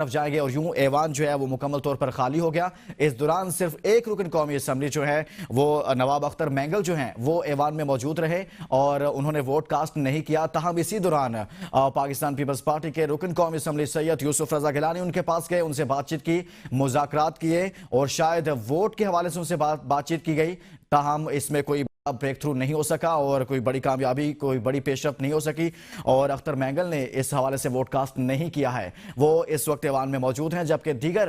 طرف جائیں گے اور یوں ایوان جو ہے وہ مکمل طور پر خالی ہو گیا۔ اس دوران صرف ایک رکن قومی اسمبلی جو ہے وہ نواب اختر مینگل جو ہیں وہ ایوان میں موجود رہے اور انہوں نے ووٹ کاسٹ نہیں کیا۔ تاہم اسی دوران پاکستان پیپلز پارٹی کے رکن قومی اسمبلی سید یوسف رضا گیلانی ان کے پاس گئے، ان سے بات چیت کی، مذاکرات کیے اور شاید ووٹ کے حوالے سے ان سے بات چیت کی گئی، تاہم اس میں کوئی بریک تھرو نہیں ہو سکا اور کوئی بڑی کامیابی، کوئی بڑی پیش رفت نہیں ہو سکی اور اختر مینگل نے اس حوالے سے ووٹ کاسٹ نہیں کیا ہے۔ وہ اس وقت ایوان میں موجود ہیں، جبکہ دیگر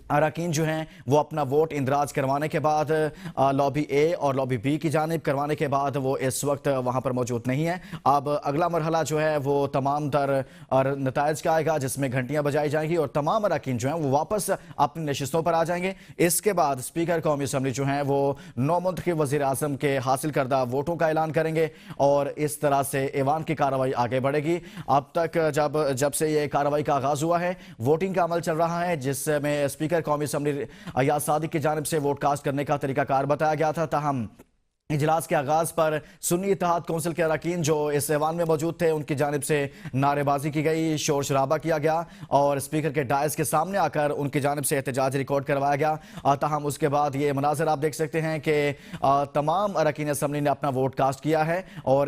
اراکین جو ہیں وہ اپنا ووٹ اندراج کروانے کے بعد لابی اے اور لابی بی کی جانب کروانے کے بعد وہ اس وقت وہاں پر موجود نہیں ہیں۔ اب اگلا مرحلہ جو ہے وہ تمام تر نتائج کا آئے گا، جس میں گھنٹیاں بجائی جائیں گی اور تمام اراکین جو ہیں وہ واپس اپنی نشستوں پر آ جائیں گے۔ اس کے بعد اسپیکر قومی اسمبلی جو ہیں وہ نو منتخب وزیر اعظم کے حاصل کردہ ووٹوں کا اعلان کریں گے اور اس طرح سے ایوان کی کارروائی آگے بڑھے گی۔ اب تک جب سے یہ کارروائی کا آغاز ہوا ہے، ووٹنگ کا عمل چل رہا ہے، جس میں اسپیکر قومی اسمبلی ایاز صادق کی جانب سے ووٹ کاسٹ کرنے کا طریقہ کار بتایا گیا تھا، تاہم اجلاس کے آغاز پر سنی اتحاد کونسل کے اراکین جو اس ایوان میں موجود تھے ان کی جانب سے نعرے بازی کی گئی، شور شرابہ کیا گیا اور اسپیکر کے ڈائز کے سامنے آ کر ان کی جانب سے احتجاج ریکارڈ کروایا گیا۔ تاہم اس کے بعد یہ مناظر آپ دیکھ سکتے ہیں کہ تمام اراکین اسمبلی نے اپنا ووٹ کاسٹ کیا ہے اور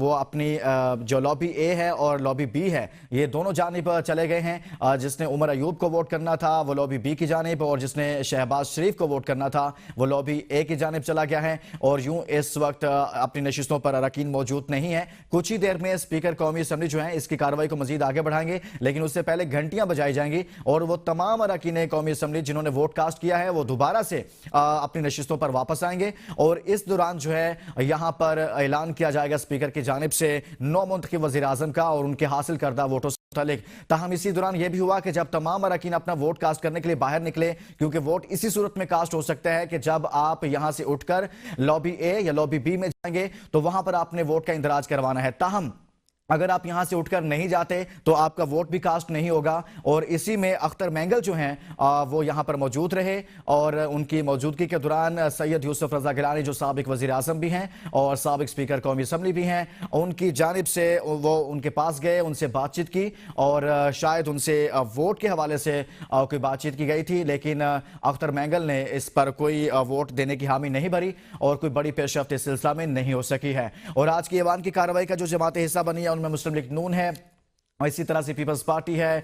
وہ اپنی جو لابی اے ہے اور لابی بی ہے یہ دونوں جانب چلے گئے ہیں۔ جس نے عمر ایوب کو ووٹ کرنا تھا وہ لابی بی کی جانب اور جس نے شہباز شریف کو ووٹ کرنا تھا وہ لابی اے کی جانب چلا گیا ہے اور اس وقت اپنی نشستوں پر اراکین موجود نہیں ہیں۔ کچھ ہی دیر میں اسپیکر قومی اسمبلی جو ہیں اس کی کارروائی کو مزید آگے بڑھائیں گے، لیکن اس سے پہلے گھنٹیاں بجائی جائیں گی اور وہ تمام اراکین قومی اسمبلی جنہوں نے ووٹ کاسٹ کیا ہے وہ دوبارہ سے اپنی نشستوں پر واپس آئیں گے اور اس دوران جو ہے یہاں پر اعلان کیا جائے گا اسپیکر کی جانب سے نو منتخب وزیر اعظم کا اور ان کے حاصل کردہ ووٹوں متعلق۔ تاہم اسی دوران یہ بھی ہوا کہ جب تمام اراکین اپنا ووٹ کاسٹ کرنے کے لیے باہر نکلے، کیونکہ ووٹ اسی صورت میں کاسٹ ہو سکتا ہے کہ جب آپ یہاں سے اٹھ کر لابی اے یا لابی بی میں جائیں گے تو وہاں پر آپ نے ووٹ کا اندراج کروانا ہے، تاہم اگر آپ یہاں سے اٹھ کر نہیں جاتے تو آپ کا ووٹ بھی کاسٹ نہیں ہوگا اور اسی میں اختر مینگل جو ہیں وہ یہاں پر موجود رہے اور ان کی موجودگی کے دوران سید یوسف رضا گیلانی جو سابق وزیر اعظم بھی ہیں اور سابق اسپیکر قومی اسمبلی بھی ہیں، ان کی جانب سے وہ ان کے پاس گئے، ان سے بات چیت کی اور شاید ان سے ووٹ کے حوالے سے کوئی بات چیت کی گئی تھی، لیکن اختر مینگل نے اس پر کوئی ووٹ دینے کی حامی نہیں بھری اور کوئی بڑی پیش رفت اس سلسلہ میں نہیں ہو سکی ہے۔ اور آج کی ایوان کی کارروائی کا جو جماعت حصہ بنی ہے ان میں مسلم لیگ نون ہے اور اسی طرح سے پیپلز پارٹی ہے،